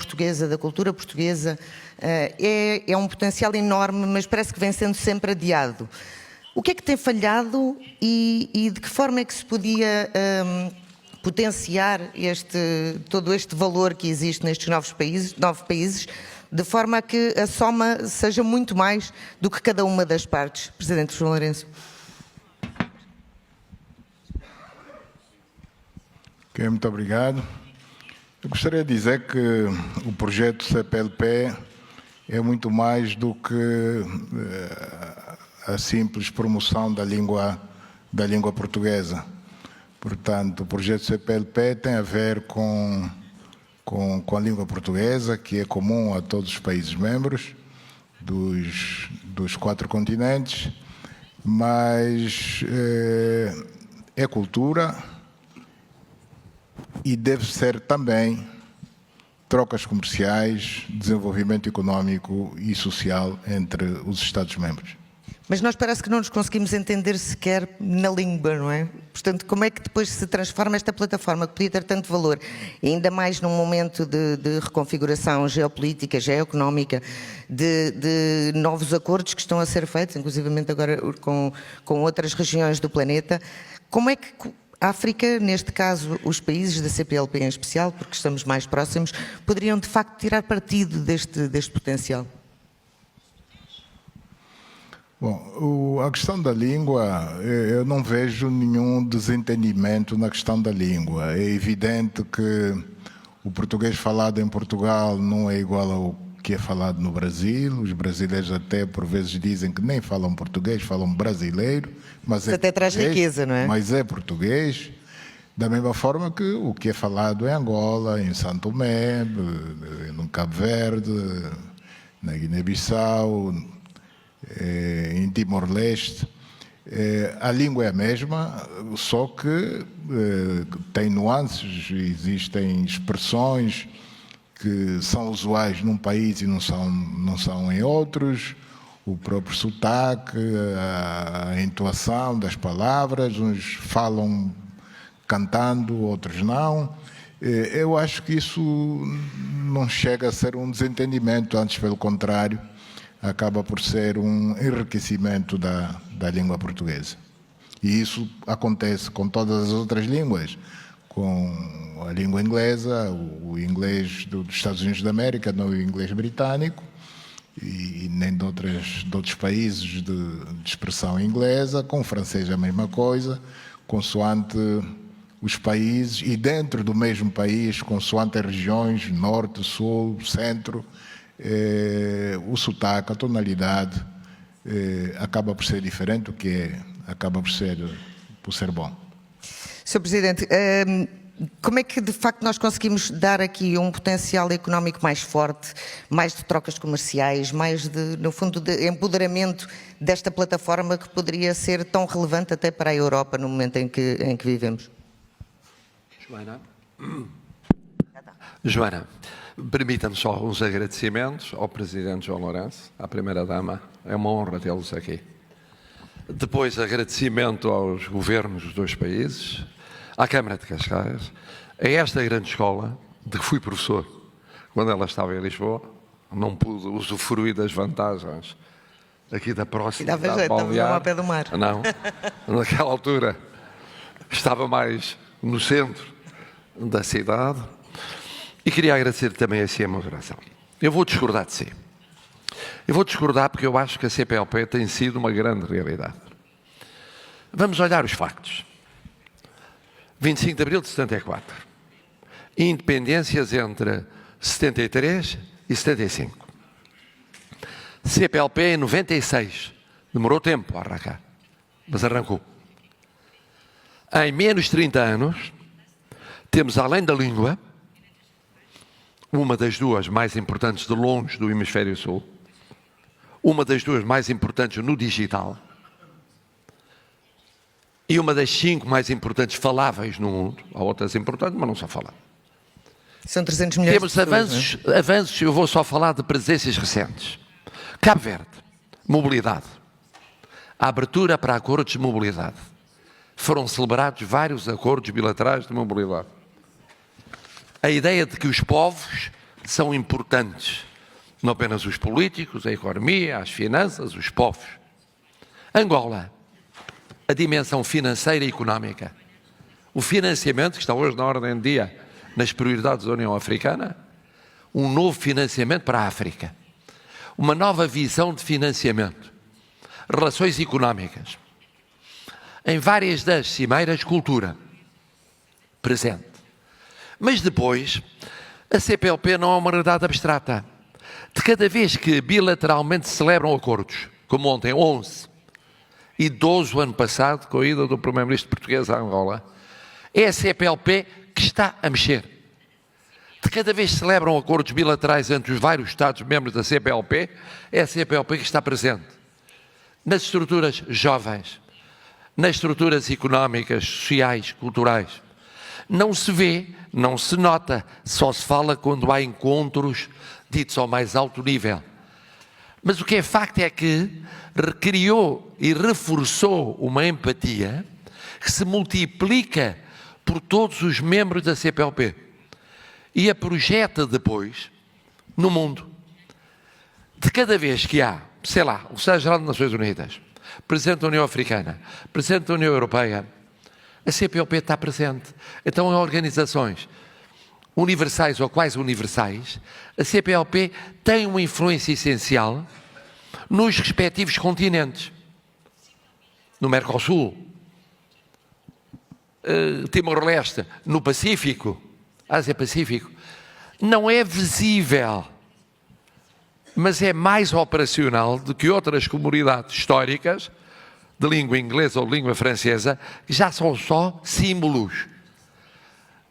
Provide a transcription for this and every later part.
portuguesa, da cultura portuguesa, é um potencial enorme, mas parece que vem sendo sempre adiado. O que é que tem falhado e de que forma é que se podia potenciar todo este valor que existe nestes 9 países, de forma a que a soma seja muito mais do que cada uma das partes? Presidente João Lourenço. Ok, muito obrigado. Eu gostaria de dizer que o projeto CPLP é muito mais do que a simples promoção da língua portuguesa. Portanto, o projeto CPLP tem a ver com a língua portuguesa, que é comum a todos os países membros dos 4 continentes, mas é cultura e deve ser também trocas comerciais, desenvolvimento económico e social entre os Estados-membros. Mas nós parece que não nos conseguimos entender sequer na língua, não é? Portanto, como é que depois se transforma esta plataforma que podia ter tanto valor, e ainda mais num momento de reconfiguração geopolítica, geoeconómica, de novos acordos que estão a ser feitos, inclusivamente agora com outras regiões do planeta, como é que a África, neste caso os países da CPLP em especial, porque estamos mais próximos, poderiam de facto tirar partido deste potencial? Bom, a questão da língua, eu não vejo nenhum desentendimento na questão da língua. É evidente que o português falado em Portugal não é igual ao que é falado no Brasil. Os brasileiros até por vezes dizem que nem falam português, falam brasileiro. Mas até traz riqueza, não é? Mas é português. Da mesma forma que o que é falado em Angola, em São Tomé, no Cabo Verde, na Guiné-Bissau, em Timor-Leste, a língua é a mesma, só que tem nuances, existem expressões que são usuais num país e não são em outros, o próprio sotaque, a entoação das palavras, uns falam cantando, outros não. Eu acho que isso não chega a ser um desentendimento, antes pelo contrário, acaba por ser um enriquecimento da língua portuguesa. E isso acontece com todas as outras línguas, com a língua inglesa, o inglês dos Estados Unidos da América, não o inglês britânico, e nem de outros países de expressão inglesa, com o francês a mesma coisa, consoante os países, e dentro do mesmo país, consoante as regiões, norte, sul, centro, o sotaque, a tonalidade acaba por ser diferente, o que acaba por ser bom. Sr. Presidente, como é que de facto nós conseguimos dar aqui um potencial económico mais forte, mais de trocas comerciais, mais no fundo de empoderamento desta plataforma que poderia ser tão relevante até para a Europa no momento em que vivemos? Joana, permita-me só uns agradecimentos ao Presidente João Lourenço, à Primeira-Dama. É uma honra tê-los aqui. Depois, agradecimento aos governos dos 2 países, à Câmara de Cascais, a esta grande escola, de que fui professor quando ela estava em Lisboa. Não pude usufruir das vantagens aqui da próxima. E dava jeito, estava ao pé do mar. Não, naquela altura estava mais no centro da cidade. E queria agradecer também a si a moderação. Eu vou discordar de si. Eu vou discordar porque eu acho que a CPLP tem sido uma grande realidade. Vamos olhar os factos. 25 de abril de 74. Independências entre 73 e 75. CPLP em 96. Demorou tempo a arrancar, mas arrancou. Em menos de 30 anos, temos, além da língua, uma das 2 mais importantes de longe do Hemisfério Sul, uma das 2 mais importantes no digital e uma das 5 mais importantes faláveis no mundo. Há outras importantes, mas não só falam. São 300 milhões Temos de pessoas, avanços, eu vou só falar de presenças recentes. Cabo Verde, mobilidade. A abertura para acordos de mobilidade. Foram celebrados vários acordos bilaterais de mobilidade. A ideia de que os povos são importantes, não apenas os políticos, a economia, as finanças, os povos. Angola, a dimensão financeira e económica. O financiamento, que está hoje na ordem do dia, nas prioridades da União Africana, um novo financiamento para a África. Uma nova visão de financiamento. Relações económicas. Em várias das cimeiras, cultura. Presente. Mas depois, a CPLP não é uma realidade abstrata. De cada vez que bilateralmente se celebram acordos, como ontem, 11, e 12 o ano passado, com a ida do Primeiro-Ministro português a Angola, é a CPLP que está a mexer. De cada vez que se celebram acordos bilaterais entre os vários Estados-membros da CPLP, é a CPLP que está presente. Nas estruturas jovens, nas estruturas económicas, sociais, culturais. Não se vê, não se nota, só se fala quando há encontros ditos ao mais alto nível. Mas o que é facto é que recriou e reforçou uma empatia que se multiplica por todos os membros da CPLP e a projeta depois no mundo. De cada vez que há, sei lá, o Secretário-Geral das Nações Unidas, Presidente da União Africana, Presidente da União Europeia, a CPLP está presente. Então, em organizações universais ou quase universais, a CPLP tem uma influência essencial nos respectivos continentes. No Mercosul, Timor-Leste, no Pacífico, Ásia-Pacífico. Não é visível, mas é mais operacional do que outras comunidades históricas de língua inglesa ou de língua francesa, que já são só símbolos.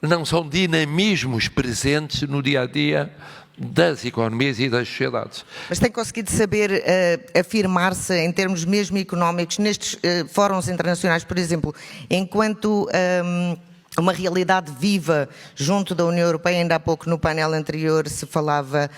Não são dinamismos presentes no dia-a-dia das economias e das sociedades. Mas tem conseguido saber afirmar-se em termos mesmo económicos nestes fóruns internacionais, por exemplo, enquanto uma realidade viva junto da União Europeia. Ainda há pouco no painel anterior se falava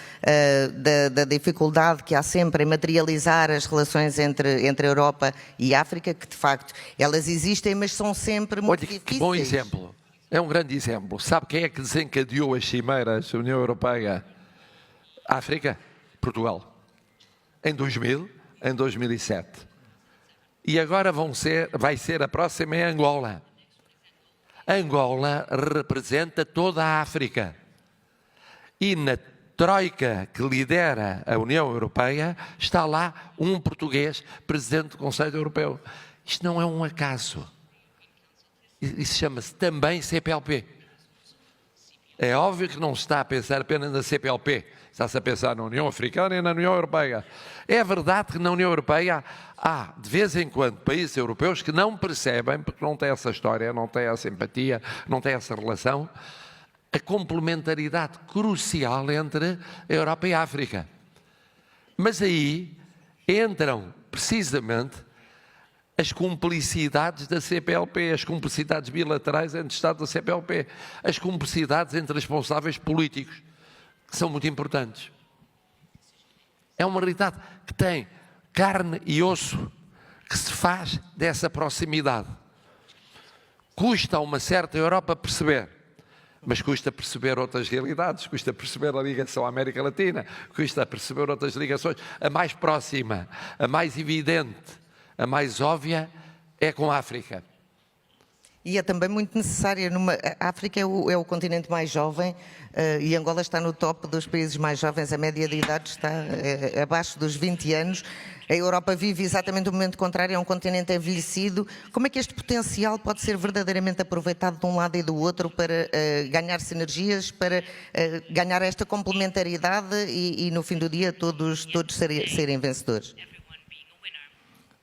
da dificuldade que há sempre em materializar as relações entre a Europa e a África, que de facto elas existem, mas são sempre muito difíceis. Que bom exemplo. É um grande exemplo. Sabe quem é que desencadeou as cimeiras da União Europeia? África? Portugal. Em 2000, em 2007. E agora vai ser a próxima em Angola. Angola representa toda a África. E na troika que lidera a União Europeia está lá um português, presidente do Conselho Europeu. Isto não é um acaso. Isso chama-se também CPLP. É óbvio que não se está a pensar apenas na CPLP, está-se a pensar na União Africana e na União Europeia. É verdade que na União Europeia há, de vez em quando, países europeus que não percebem, porque não têm essa história, não têm essa empatia, não têm essa relação, a complementaridade crucial entre a Europa e a África. Mas aí entram, precisamente, as cumplicidades da CPLP, as cumplicidades bilaterais entre Estados da CPLP, as cumplicidades entre responsáveis políticos, que são muito importantes. É uma realidade que tem carne e osso, que se faz dessa proximidade. Custa a uma certa Europa perceber, mas custa perceber outras realidades, custa perceber a ligação à América Latina, custa perceber outras ligações. A mais próxima, a mais evidente, a mais óbvia é com a África. E é também muito necessária. A África é o continente mais jovem e Angola está no top dos países mais jovens. A média de idade está abaixo dos 20 anos. A Europa vive exatamente o momento contrário, é um continente envelhecido. Como é que este potencial pode ser verdadeiramente aproveitado de um lado e do outro para ganhar sinergias, para ganhar esta complementaridade e no fim do dia todos serem vencedores?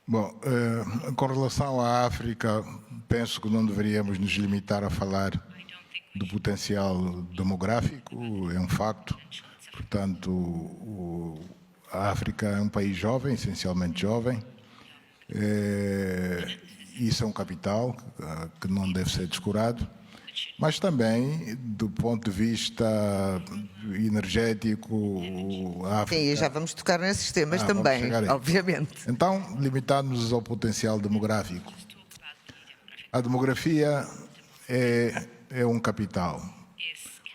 Bom, com relação à África, penso que não deveríamos nos limitar a falar do potencial demográfico, é um facto. Portanto, a África é um país jovem, essencialmente jovem. Isso é um capital que não deve ser descurado. Mas também, do ponto de vista energético, a África... Sim, já vamos tocar nesses temas também, obviamente. Então, limitando-nos ao potencial demográfico. A demografia é um capital.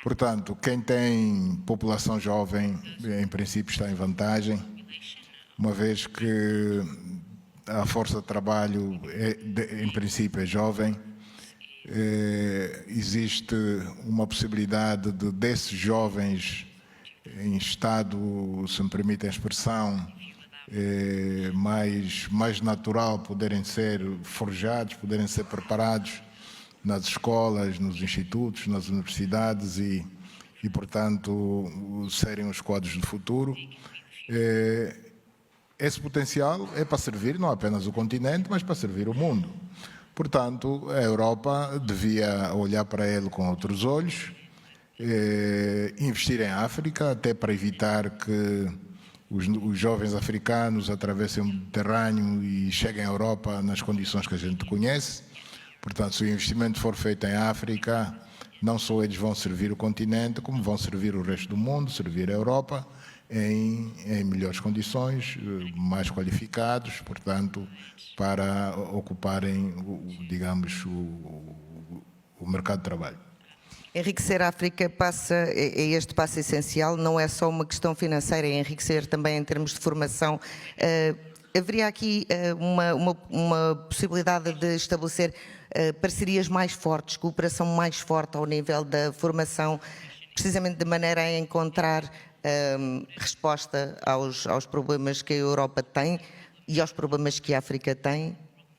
Portanto, quem tem população jovem, em princípio, está em vantagem, uma vez que a força de trabalho, em princípio, é jovem. Existe uma possibilidade desses jovens em estado, se me permite a expressão, mais natural, poderem ser forjados, poderem ser preparados nas escolas, nos institutos, nas universidades e portanto, serem os quadros do futuro. Esse potencial é para servir não apenas o continente, mas para servir o mundo. Portanto, a Europa devia olhar para ele com outros olhos, investir em África, até para evitar que os jovens africanos atravessem o Mediterrâneo e cheguem à Europa nas condições que a gente conhece. Portanto, se o investimento for feito em África, não só eles vão servir o continente, como vão servir o resto do mundo, servir a Europa em melhores condições, mais qualificados, portanto, para ocuparem, digamos, o mercado de trabalho. Enriquecer a África é este passo essencial, não é só uma questão financeira, é enriquecer também em termos de formação. Haveria aqui uma possibilidade de estabelecer parcerias mais fortes, cooperação mais forte ao nível da formação, precisamente de maneira a encontrar resposta aos problemas que a Europa tem e aos problemas que a África tem,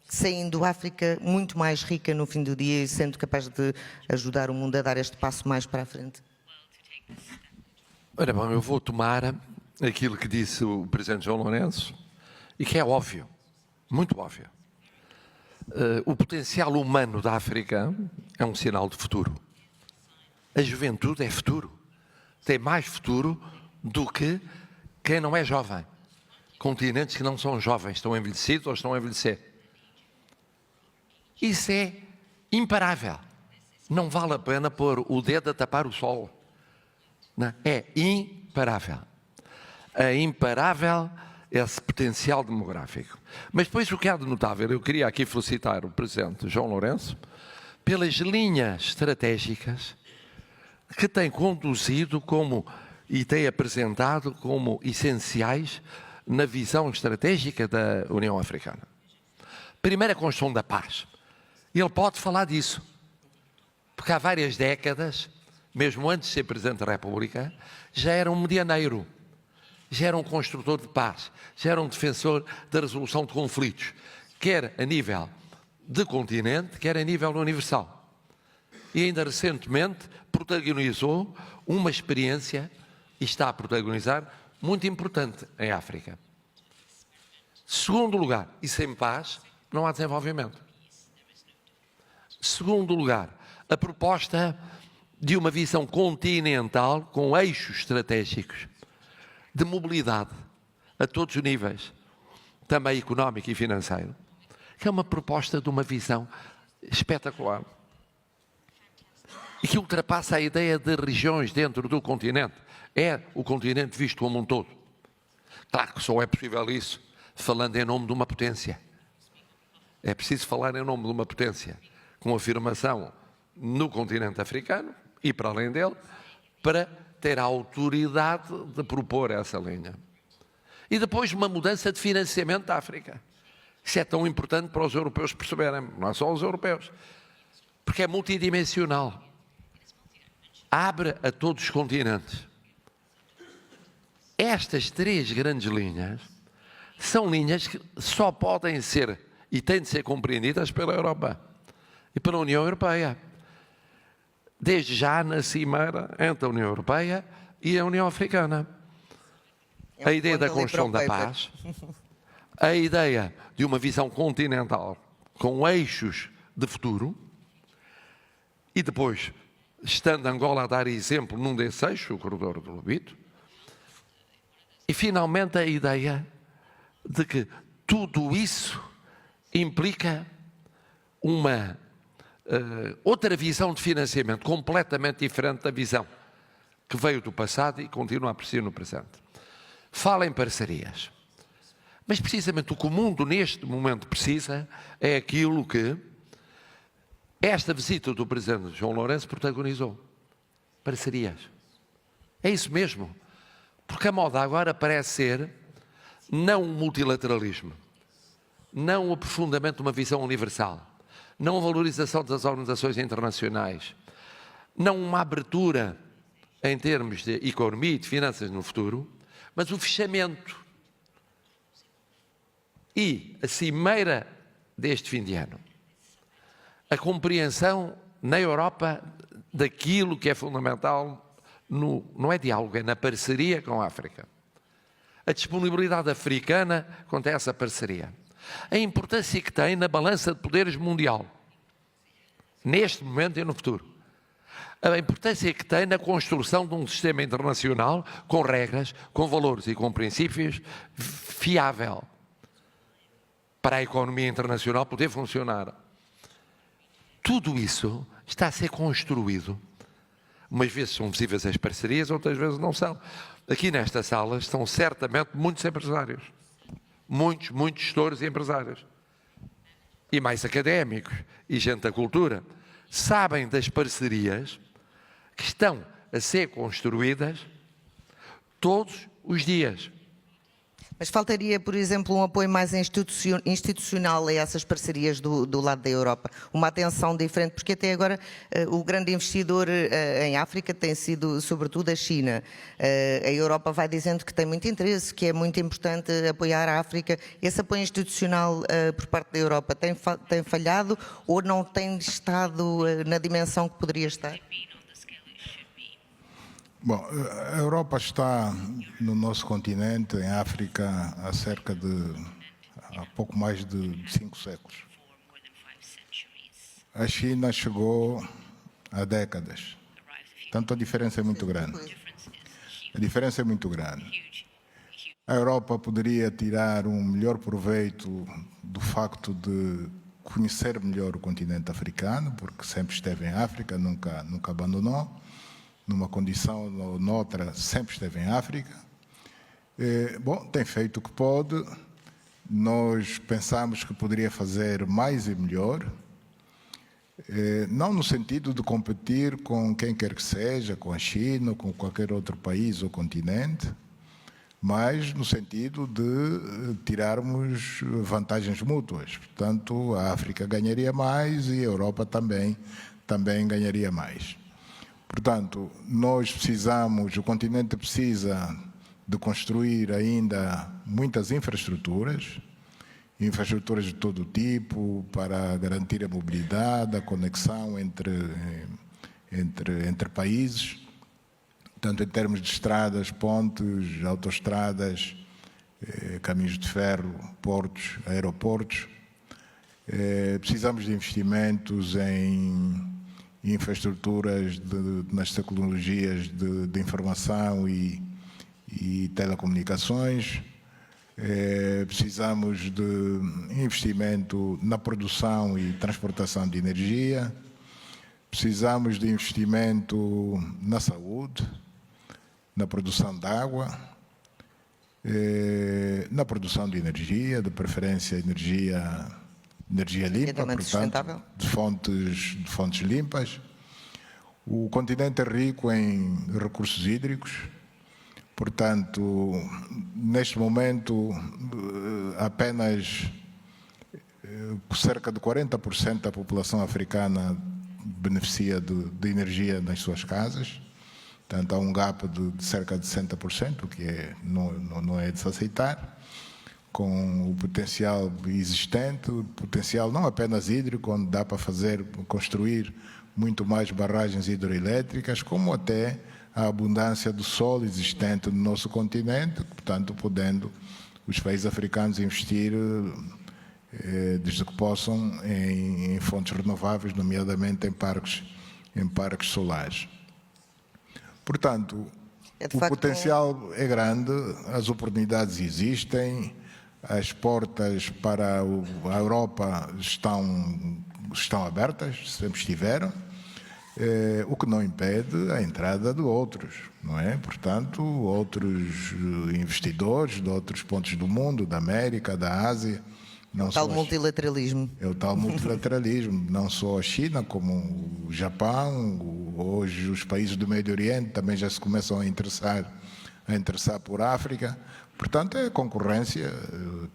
saindo a África muito mais rica no fim do dia e sendo capaz de ajudar o mundo a dar este passo mais para a frente. Ora bom, eu vou tomar aquilo que disse o Presidente João Lourenço e que é óbvio, muito óbvio. O potencial humano da África é um sinal de futuro. A juventude é futuro. Tem mais futuro do que quem não é jovem. Continentes que não são jovens, estão envelhecidos ou estão a envelhecer. Isso é imparável. Não vale a pena pôr o dedo a tapar o sol. Não, é imparável. É imparável esse potencial demográfico. Mas depois o que há de notável, eu queria aqui felicitar o Presidente João Lourenço pelas linhas estratégicas que tem conduzido e tem apresentado como essenciais na visão estratégica da União Africana. Primeiro, a construção da paz. Ele pode falar disso, porque há várias décadas, mesmo antes de ser Presidente da República, já era um medianeiro, já era um construtor de paz, já era um defensor da resolução de conflitos, quer a nível de continente, quer a nível universal. E ainda recentemente protagonizou uma experiência, e está a protagonizar, muito importante em África. Segundo lugar, e sem paz não há desenvolvimento. Segundo lugar, a proposta de uma visão continental com eixos estratégicos de mobilidade a todos os níveis, também económico e financeiro, que é uma proposta de uma visão espetacular e que ultrapassa a ideia de regiões dentro do continente. É o continente visto como um todo. Claro que só é possível isso falando em nome de uma potência. É preciso falar em nome de uma potência, com afirmação no continente africano e para além dele, para ter a autoridade de propor essa linha. E depois uma mudança de financiamento da África. Isso é tão importante para os europeus perceberem, não é só os europeus, porque é multidimensional. Abre a todos os continentes. Estas três grandes linhas são linhas que só podem ser e têm de ser compreendidas pela Europa e pela União Europeia. Desde já na cimeira entre a União Europeia e a União Africana. A ideia da construção da paz, a ideia de uma visão continental com eixos de futuro e depois, estando Angola a dar exemplo num desses eixos, o corredor do Lobito, e finalmente a ideia de que tudo isso implica uma outra visão de financiamento completamente diferente da visão que veio do passado e continua a persistir no presente. Fala em parcerias. Mas precisamente o que o mundo neste momento precisa é aquilo que esta visita do Presidente João Lourenço protagonizou. Parcerias. É isso mesmo. Porque a moda agora parece ser não o multilateralismo, não o aprofundamento de uma visão universal, não a valorização das organizações internacionais, não uma abertura em termos de economia e de finanças no futuro, mas o fechamento. E a cimeira deste fim de ano, a compreensão na Europa daquilo que é fundamental não é diálogo, é na parceria com a África. A disponibilidade africana quanto a essa parceria. A importância que tem na balança de poderes mundial, neste momento e no futuro. A importância que tem na construção de um sistema internacional com regras, com valores e com princípios fiável para a economia internacional poder funcionar. Tudo isso está a ser construído. Umas vezes são visíveis as parcerias, outras vezes não são. Aqui nesta sala estão certamente muitos empresários. Muitos gestores e empresários. E mais académicos e gente da cultura. Sabem das parcerias que estão a ser construídas todos os dias. Mas faltaria, por exemplo, um apoio mais institucional a essas parcerias do lado da Europa, uma atenção diferente, porque até agora o grande investidor em África tem sido, sobretudo, a China. A Europa vai dizendo que tem muito interesse, que é muito importante apoiar a África. Esse apoio institucional por parte da Europa tem falhado ou não tem estado na dimensão que poderia estar? Bom, a Europa está no nosso continente, em África, há pouco mais de 5 séculos. A China chegou há décadas. Portanto, a diferença é muito grande. A diferença é muito grande. A Europa poderia tirar um melhor proveito do facto de conhecer melhor o continente africano, porque sempre esteve em África, nunca abandonou. Numa condição ou noutra, sempre esteve em África. Bom, tem feito o que pode. Nós pensamos que poderia fazer mais e melhor, não no sentido de competir com quem quer que seja, com a China, com qualquer outro país ou continente, mas no sentido de tirarmos vantagens mútuas. Portanto, a África ganharia mais e a Europa também ganharia mais. Portanto, o continente precisa de construir ainda muitas infraestruturas de todo tipo para garantir a mobilidade, a conexão entre países, tanto em termos de estradas, pontes, autoestradas, caminhos de ferro, portos, aeroportos. Precisamos de investimentos em infraestruturas nas tecnologias de informação e telecomunicações. Precisamos de investimento na produção e transportação de energia. Precisamos de investimento na saúde, na produção de água, na produção de energia, de preferência energia limpa, portanto, de fontes limpas. O continente é rico em recursos hídricos, portanto, neste momento, apenas cerca de 40% da população africana beneficia de energia nas suas casas. Portanto, há um gap de cerca de 60%, o que não é de se aceitar. Com o potencial existente, o potencial não apenas hídrico, onde dá para construir muito mais barragens hidroelétricas, como até a abundância do sol existente no nosso continente, portanto, podendo os países africanos investir, desde que possam, em fontes renováveis, nomeadamente em parques solares. Portanto, o potencial é grande, as oportunidades existem. As portas para a Europa estão abertas, sempre estiveram, o que não impede a entrada de outros, não é? Portanto, outros investidores de outros pontos do mundo, da América, da Ásia. É o tal multilateralismo. É o tal multilateralismo, não só a China, como o Japão, Hoje os países do Médio Oriente também já se começam a interessar por África. Portanto, é a concorrência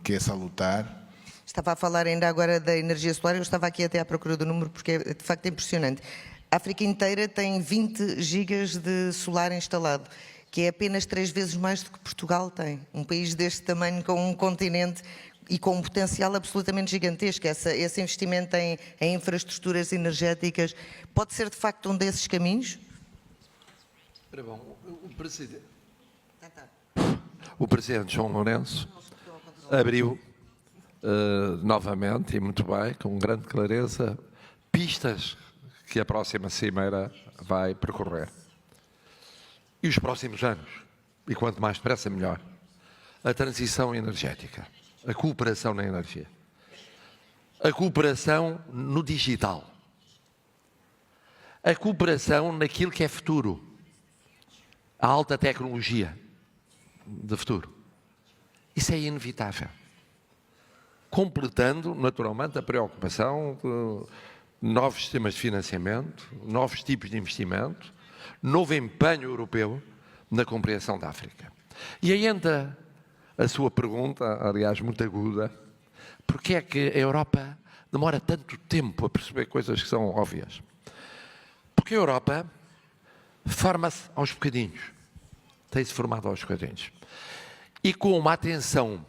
que é salutar. Estava a falar ainda agora da energia solar, eu estava aqui até à procura do número porque é de facto impressionante. A África inteira tem 20 gigas de solar instalado, que é apenas 3 vezes mais do que Portugal tem. Um país deste tamanho, com um continente e com um potencial absolutamente gigantesco. Esse investimento em infraestruturas energéticas pode ser de facto um desses caminhos? Bom, o Presidente João Lourenço abriu novamente, e muito bem, com grande clareza, pistas que a próxima Cimeira vai percorrer. E os próximos anos, e quanto mais depressa melhor, a transição energética, a cooperação na energia, a cooperação no digital, a cooperação naquilo que é futuro, a alta tecnologia de futuro. Isso é inevitável. Completando, naturalmente, a preocupação de novos sistemas de financiamento, novos tipos de investimento, novo empenho europeu na compreensão da África. E aí entra a sua pergunta, aliás, muito aguda: porquê é que a Europa demora tanto tempo a perceber coisas que são óbvias? Porque a Europa forma-se aos bocadinhos, tem-se formado aos bocadinhos. E com uma atenção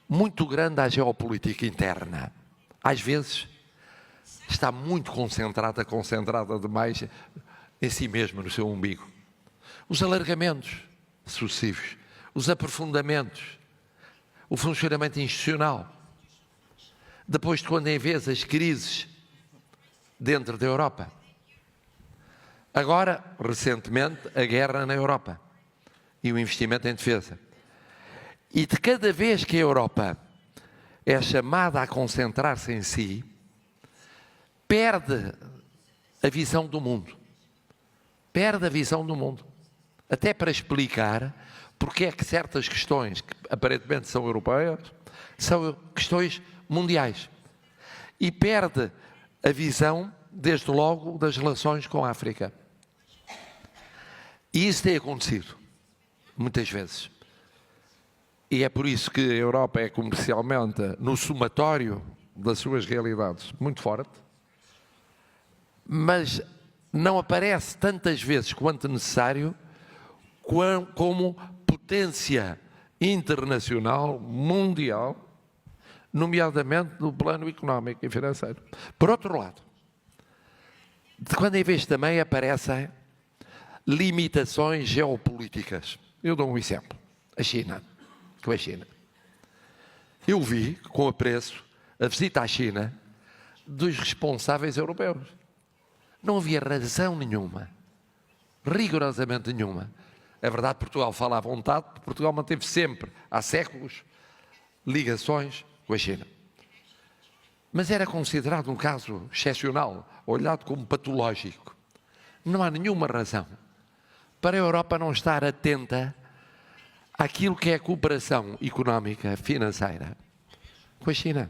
muito grande à geopolítica interna. Às vezes está muito concentrada demais em si mesma, no seu umbigo. Os alargamentos sucessivos, os aprofundamentos, o funcionamento institucional. Depois de quando em vez as crises dentro da Europa. Agora, recentemente, a guerra na Europa e o investimento em defesa. E de cada vez que a Europa é chamada a concentrar-se em si, perde a visão do mundo. Perde a visão do mundo. Até para explicar porque é que certas questões que aparentemente são europeias, são questões mundiais. E perde a visão, desde logo, das relações com a África. E isso tem acontecido, muitas vezes. E é por isso que a Europa é comercialmente, no somatório das suas realidades, muito forte, mas não aparece tantas vezes quanto necessário como potência internacional, mundial, nomeadamente no plano económico e financeiro. Por outro lado, de quando em vez também aparecem limitações geopolíticas. Eu dou um exemplo. A China. Com a China. Eu vi, com apreço, a visita à China dos responsáveis europeus. Não havia razão nenhuma, rigorosamente nenhuma. É verdade, Portugal fala à vontade, porque Portugal manteve sempre, há séculos, ligações com a China. Mas era considerado um caso excepcional, olhado como patológico. Não há nenhuma razão para a Europa não estar atenta àquilo que é a cooperação económica, financeira, com a China.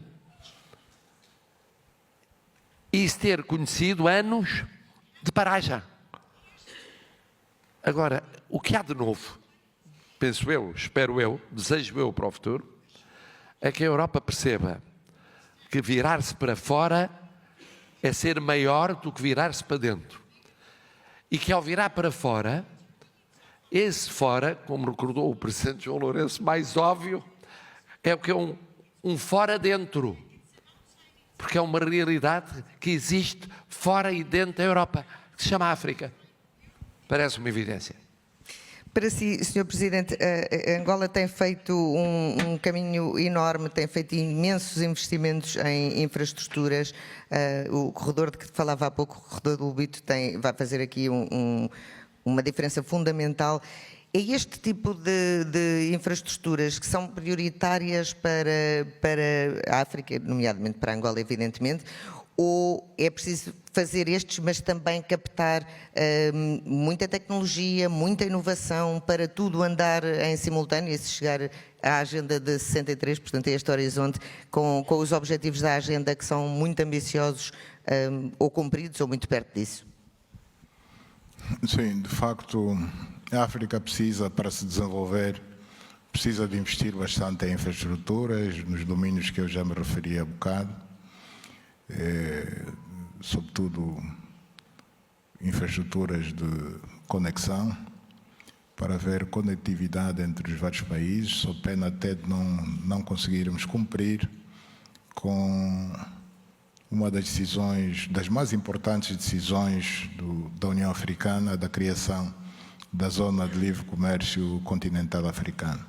E isso ter conhecido anos de paragem. Agora, o que há de novo, penso eu, espero eu, desejo eu para o futuro, é que a Europa perceba que virar-se para fora é ser maior do que virar-se para dentro. E que ao virar para fora, esse fora, como recordou o Presidente João Lourenço, mais óbvio, é o que é um fora dentro. Porque é uma realidade que existe fora e dentro da Europa, que se chama África. Parece uma evidência. Para si, Sr. Presidente, a Angola tem feito um caminho enorme, tem feito imensos investimentos em infraestruturas. O corredor de que falava há pouco, o corredor do Lubito, vai fazer aqui uma diferença fundamental. É este tipo de infraestruturas que são prioritárias para a África, nomeadamente para a Angola, evidentemente, ou é preciso fazer estes, mas também captar muita tecnologia, muita inovação para tudo andar em simultâneo e se chegar à agenda de 63, portanto a este horizonte, com os objetivos da agenda que são muito ambiciosos, ou cumpridos ou muito perto disso? Sim, de facto, a África precisa, para se desenvolver, precisa de investir bastante em infraestruturas, nos domínios que eu já me referi há bocado, sobretudo infraestruturas de conexão, para haver conectividade entre os vários países, sob pena até de não conseguirmos cumprir com uma das decisões, das mais importantes decisões da União Africana, da criação da Zona de Livre Comércio Continental Africana.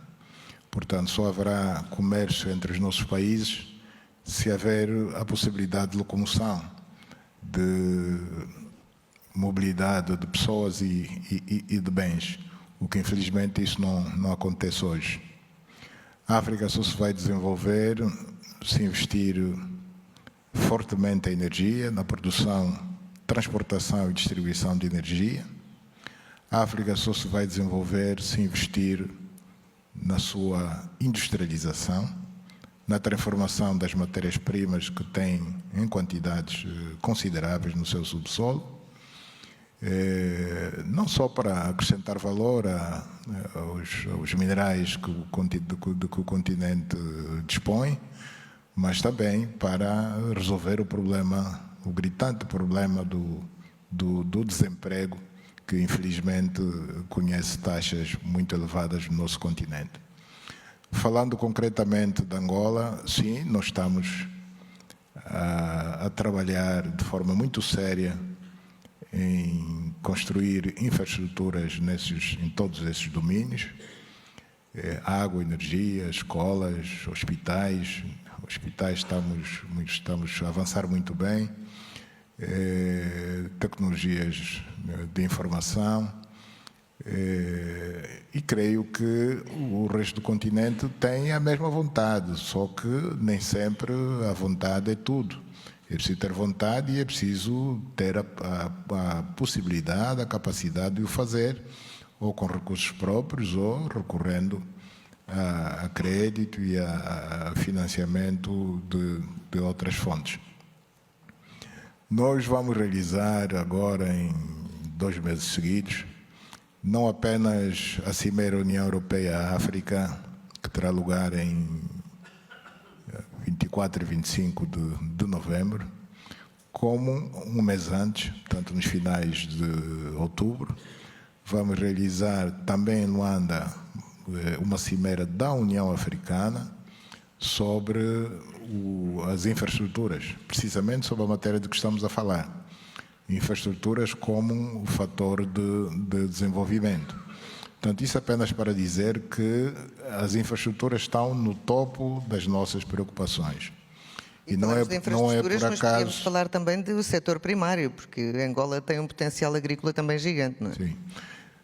Portanto, só haverá comércio entre os nossos países se houver a possibilidade de locomoção, de mobilidade de pessoas e de bens, o que infelizmente isso não acontece hoje. A África só se vai desenvolver se investir fortemente em energia, na produção, transportação e distribuição de energia. A África só se vai desenvolver se investir na sua industrialização, na transformação das matérias-primas que têm em quantidades consideráveis no seu subsolo, não só para acrescentar valor aos minerais de que o continente dispõe, mas também para resolver o gritante problema do desemprego, que infelizmente conhece taxas muito elevadas no nosso continente. Falando concretamente de Angola, sim, nós estamos a trabalhar de forma muito séria em construir infraestruturas em todos esses domínios, água, energia, escolas, hospitais. Hospitais estamos a avançar muito bem, tecnologias de informação, e creio que o resto do continente tem a mesma vontade, só que nem sempre a vontade é tudo. É preciso ter vontade e é preciso ter a possibilidade, a capacidade de o fazer, ou com recursos próprios, ou recorrendo a crédito e a financiamento de outras fontes. Nós vamos realizar agora, em 2 meses seguidos, não apenas a Cimeira União Europeia-África, que terá lugar em 24 e 25 de novembro, como um mês antes, portanto nos finais de outubro, vamos realizar também em Luanda uma cimeira da União Africana sobre as infraestruturas, precisamente sobre a matéria de que estamos a falar. Infraestruturas como um fator de desenvolvimento. Portanto, isso apenas para dizer que as infraestruturas estão no topo das nossas preocupações. E não é por acaso... Mas podemos falar também do setor primário, porque Angola tem um potencial agrícola também gigante, não é? Sim.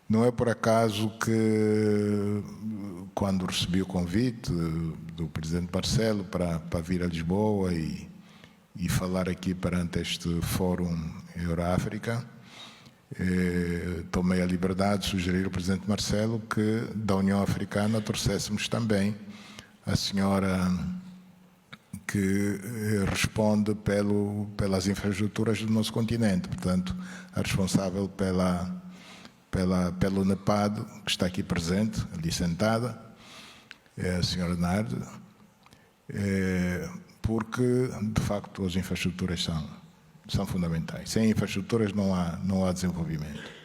Não é por acaso que, quando recebi o convite do Presidente Marcelo para vir a Lisboa e falar aqui perante este Fórum Euro-África, tomei a liberdade de sugerir ao Presidente Marcelo que da União Africana trouxéssemos também a senhora que responde pelas infraestruturas do nosso continente, portanto, a responsável pelo NEPAD, que está aqui presente, ali sentada, é a senhora Narde, porque, de facto, as infraestruturas são fundamentais. Sem infraestruturas não há desenvolvimento.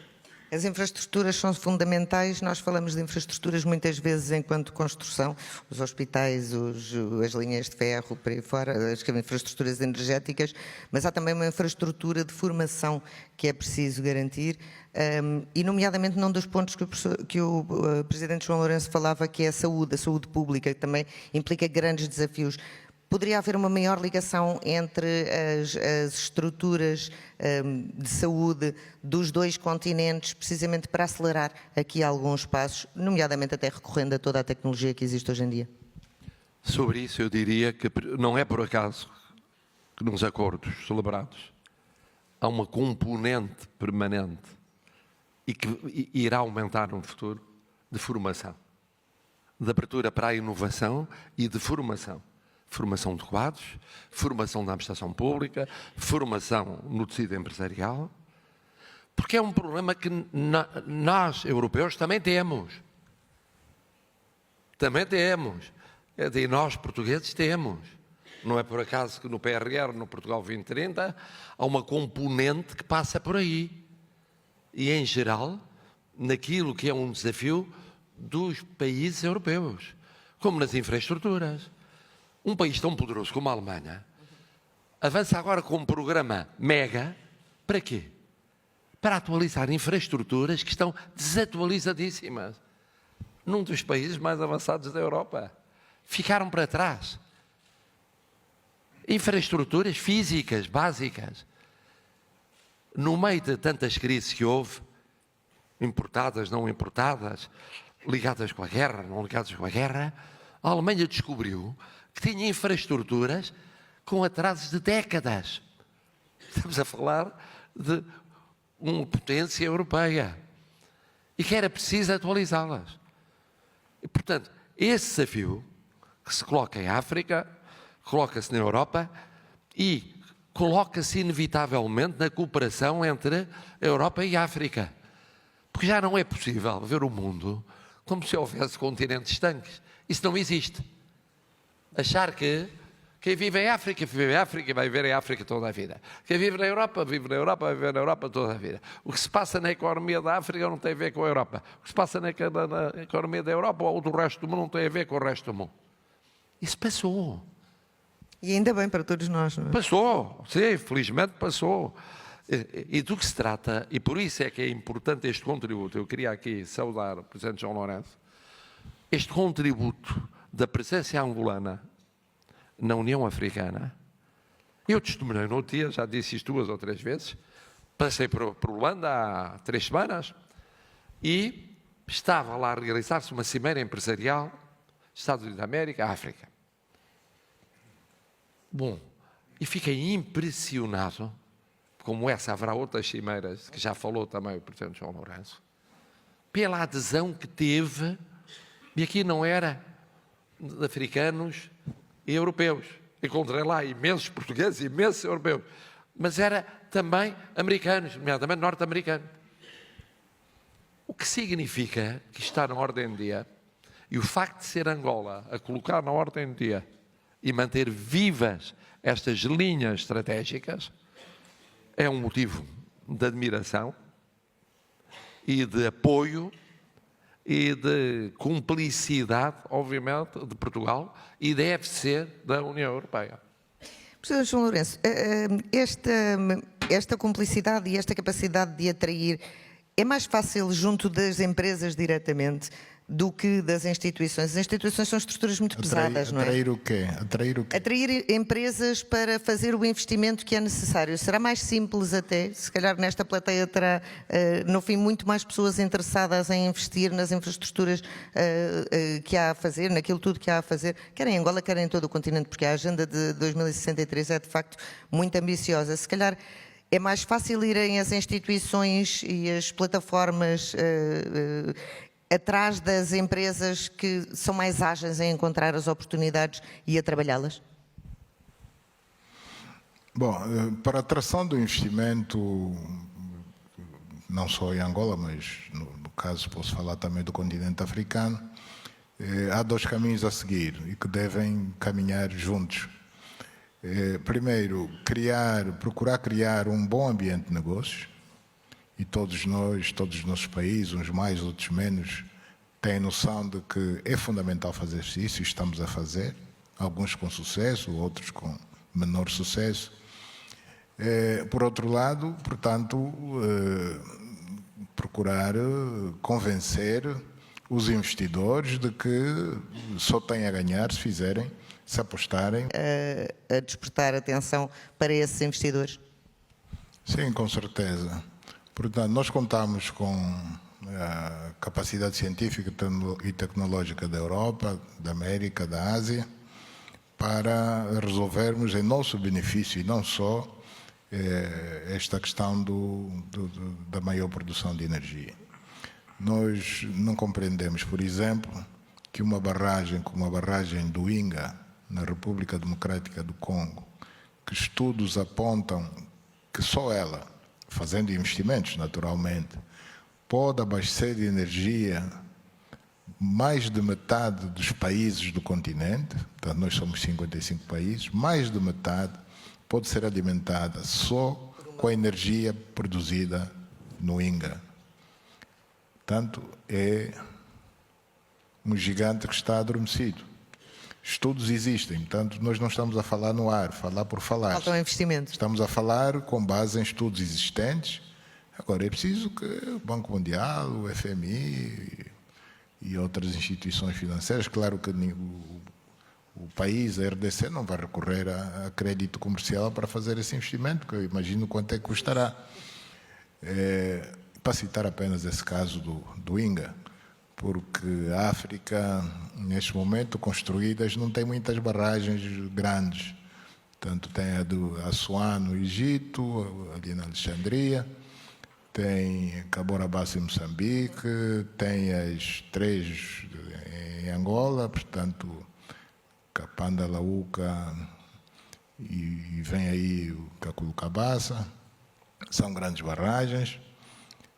As infraestruturas são fundamentais. Nós falamos de infraestruturas muitas vezes enquanto construção, os hospitais, as linhas de ferro, por aí fora, as infraestruturas energéticas, mas há também uma infraestrutura de formação que é preciso garantir, e nomeadamente num dos pontos que o Presidente João Lourenço falava, que é a saúde pública, que também implica grandes desafios. Poderia haver uma maior ligação entre as estruturas de saúde dos dois continentes, precisamente para acelerar aqui alguns passos, nomeadamente até recorrendo a toda a tecnologia que existe hoje em dia? Sobre isso eu diria que não é por acaso que nos acordos celebrados há uma componente permanente e que irá aumentar no futuro de formação, de abertura para a inovação e de formação. Formação de quadros, formação da administração pública, formação no tecido empresarial, Porque é um problema que nós, europeus, também temos. Também temos. E nós, portugueses, temos. Não é por acaso que no PRR, no Portugal 2030, há uma componente que passa por aí. E, em geral, naquilo que é um desafio dos países europeus, como nas infraestruturas. Um país tão poderoso como a Alemanha avança agora com um programa mega, para quê? Para atualizar infraestruturas que estão desatualizadíssimas. Num dos países mais avançados da Europa. Ficaram para trás. Infraestruturas físicas, básicas. No meio de tantas crises que houve, importadas, não importadas, ligadas com a guerra, não ligadas com a guerra, a Alemanha descobriu que tinha infraestruturas com atrasos de décadas. Estamos a falar de uma potência europeia e que era preciso atualizá-las. E, portanto, esse desafio que se coloca em África, coloca-se na Europa e coloca-se inevitavelmente na cooperação entre a Europa e a África. Porque já não é possível ver o mundo como se houvesse continentes estanques. Isso não existe. Achar que quem vive em África, vive em África e vai viver em África toda a vida. Quem vive na Europa, vive na Europa, vai viver na Europa toda a vida. O que se passa na economia da África não tem a ver com a Europa. O que se passa na economia da Europa ou do resto do mundo não tem a ver com o resto do mundo. Isso passou. E ainda bem para todos nós, não é? Passou, sim, felizmente passou. E do que se trata, e por isso é que é importante este contributo, eu queria aqui saudar o Presidente João Lourenço, este contributo da presença angolana na União Africana. Eu testemunhei no outro dia, já disse isto 2 ou 3 vezes, passei por Luanda há 3 semanas e estava lá a realizar-se uma cimeira empresarial, Estados Unidos da América, África. Bom, e fiquei impressionado, como essa haverá outras cimeiras, que já falou também o Presidente João Lourenço, pela adesão que teve, e aqui não era de africanos e europeus. Encontrei lá imensos portugueses, imensos europeus, mas era também americanos, nomeadamente norte-americanos. O que significa que está na ordem do dia, e o facto de ser Angola a colocar na ordem do dia e manter vivas estas linhas estratégicas, é um motivo de admiração e de apoio e de cumplicidade, obviamente, de Portugal e deve ser da União Europeia. Professor João Lourenço, esta cumplicidade e esta capacidade de atrair é mais fácil junto das empresas diretamente do que das instituições? As instituições são estruturas muito pesadas, não é? Atrair o quê? Atrair o quê? Atrair empresas para fazer o investimento que é necessário. Será mais simples até, se calhar nesta plateia terá, no fim, muito mais pessoas interessadas em investir nas infraestruturas que há a fazer, naquilo tudo que há a fazer, quer em Angola, quer em todo o continente, porque a agenda de 2063 é de facto muito ambiciosa. Se calhar é mais fácil irem as instituições e as plataformas atrás das empresas que são mais ágeis em encontrar as oportunidades e a trabalhá-las? Bom, para a atração do investimento, não só em Angola, mas no caso posso falar também do continente africano, há 2 caminhos a seguir e que devem caminhar juntos. Primeiro, procurar criar um bom ambiente de negócios, e todos nós, todos os nossos países, uns mais, outros menos, têm noção de que é fundamental fazer isso e estamos a fazer, alguns com sucesso, outros com menor sucesso. Por outro lado, portanto, procurar convencer os investidores de que só têm a ganhar se fizerem, se apostarem. A despertar atenção para esses investidores? Sim, com certeza. Portanto, nós contamos com a capacidade científica e tecnológica da Europa, da América, da Ásia, para resolvermos em nosso benefício e não só esta questão da maior produção de energia. Nós não compreendemos, por exemplo, que uma barragem como a barragem do Inga, na República Democrática do Congo, que estudos apontam que só ela fazendo investimentos naturalmente, pode abastecer de energia mais de metade dos países do continente, portanto nós somos 55 países, mais de metade pode ser alimentada só com a energia produzida no Inga. Portanto, é um gigante que está adormecido. Estudos existem, portanto, nós não estamos a falar no ar, falar por falar. Faltam investimentos. Estamos a falar com base em estudos existentes. Agora, é preciso que o Banco Mundial, o FMI e outras instituições financeiras, claro que o país, a RDC, não vai recorrer a crédito comercial para fazer esse investimento, porque eu imagino quanto é que custará. Para citar apenas esse caso do Inga, porque a África, neste momento, construídas, não tem muitas barragens grandes. Portanto, tem a do Assuã, no Egito, ali na Alexandria, tem Cabora Bassa em Moçambique, tem as 3 em Angola, portanto, Capanda, Laúca e vem aí o Caculucabaça, são grandes barragens.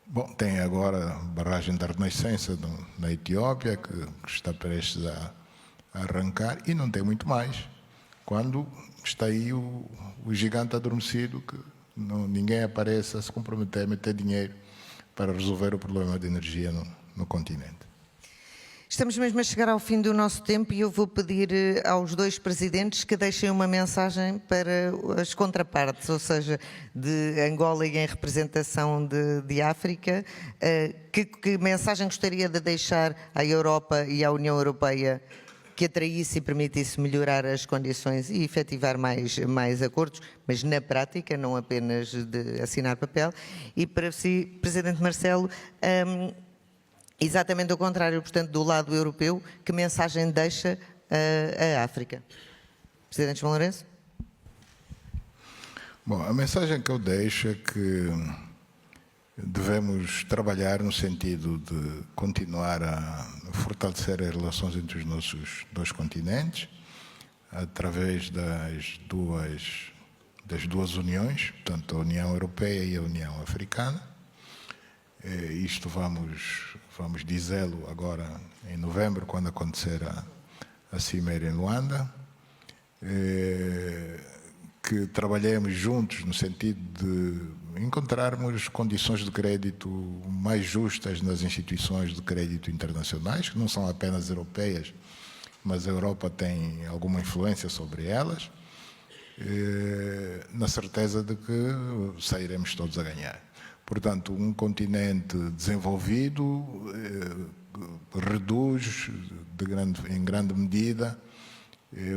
Bom, tem agora a barragem da Renascença na Etiópia, que está prestes a arrancar, e não tem muito mais. Quando está aí o gigante adormecido, que ninguém aparece a se comprometer a meter dinheiro para resolver o problema de energia no continente. Estamos mesmo a chegar ao fim do nosso tempo e eu vou pedir aos 2 presidentes que deixem uma mensagem para as contrapartes, ou seja, de Angola e em representação de África. Que mensagem gostaria de deixar à Europa e à União Europeia que atraísse e permitisse melhorar as condições e efetivar mais acordos, mas na prática, não apenas de assinar papel? E para si, Presidente Marcelo, exatamente o contrário, portanto, do lado europeu, que mensagem deixa a África? Presidente João Lourenço? Bom, a mensagem que eu deixo é que devemos trabalhar no sentido de continuar a fortalecer as relações entre os nossos 2 continentes, através das duas uniões, portanto, a União Europeia e a União Africana. Isto vamos dizê-lo agora em novembro, quando acontecer a Cimeira em Luanda, que trabalhemos juntos no sentido de encontrarmos condições de crédito mais justas nas instituições de crédito internacionais, que não são apenas europeias, mas a Europa tem alguma influência sobre elas, na certeza de que sairemos todos a ganhar. Portanto, um continente desenvolvido reduz em grande medida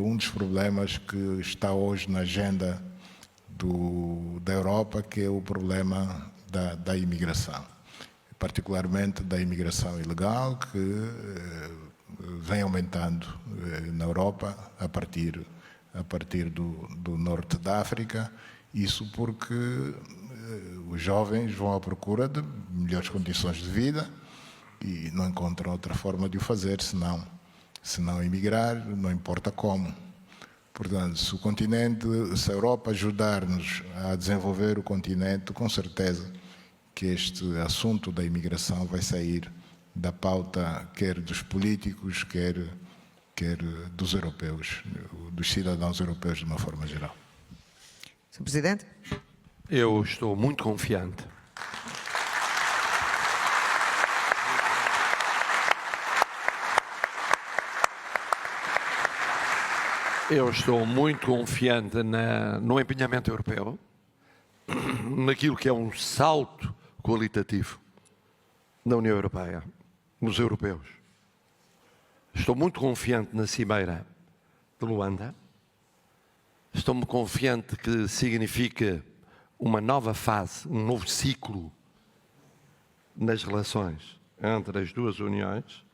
um dos problemas que está hoje na agenda da Europa, que é o problema da imigração, particularmente da imigração ilegal, que vem aumentando na Europa a partir do norte da África. Isso porque os jovens vão à procura de melhores condições de vida e não encontram outra forma de o fazer senão emigrar, não importa como. Portanto, se a Europa ajudar-nos a desenvolver o continente, com certeza que este assunto da imigração vai sair da pauta quer dos políticos, quer dos europeus, dos cidadãos europeus de uma forma geral. Sr. Presidente? Eu estou muito confiante. Eu estou muito confiante no empenhamento europeu, naquilo que é um salto qualitativo da União Europeia, nos europeus. Estou muito confiante na Cimeira de Luanda. Estou-me confiante que significa uma nova fase, um novo ciclo nas relações entre as duas uniões,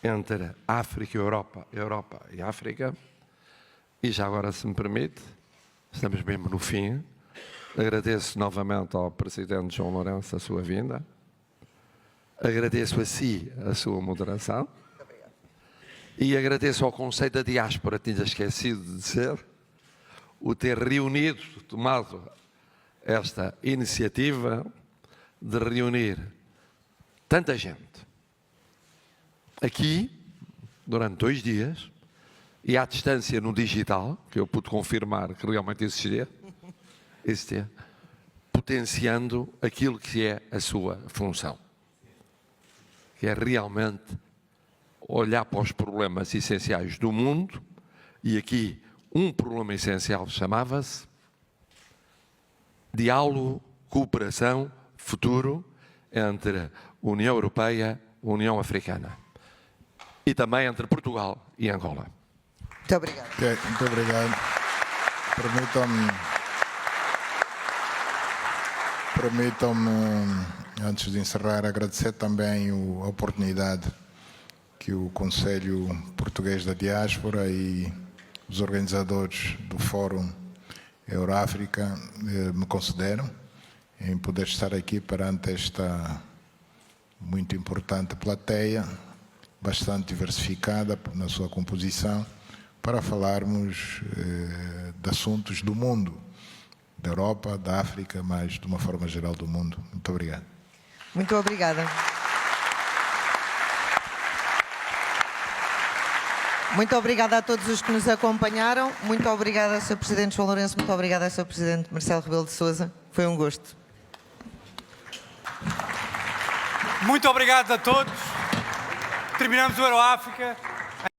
entre África e Europa, Europa e África. E já agora, se me permite, estamos mesmo no fim, agradeço novamente ao Presidente João Lourenço a sua vinda, agradeço a si a sua moderação e agradeço ao Conselho da Diáspora, tinha esquecido de dizer, o ter reunido, tomado esta iniciativa de reunir tanta gente aqui durante 2 dias e à distância no digital, que eu pude confirmar que realmente existia, potenciando aquilo que é a sua função, que é realmente olhar para os problemas essenciais do mundo, e aqui um problema essencial chamava-se diálogo, cooperação, futuro entre a União Europeia e a União Africana, e também entre Portugal e Angola. Muito obrigada. Ok, muito obrigado. Permitam-me, antes de encerrar, agradecer também a oportunidade que o Conselho Português da Diáspora e os organizadores do Fórum Euroáfrica me concederam em poder estar aqui perante esta muito importante plateia, bastante diversificada na sua composição, para falarmos de assuntos do mundo, da Europa, da África, mas de uma forma geral do mundo. Muito obrigado. Muito obrigada. Muito obrigada a todos os que nos acompanharam. Muito obrigada, Sr. Presidente João Lourenço. Muito obrigada, Sr. Presidente Marcelo Rebelo de Sousa. Foi um gosto. Muito obrigado a todos. Terminamos o Euroáfrica.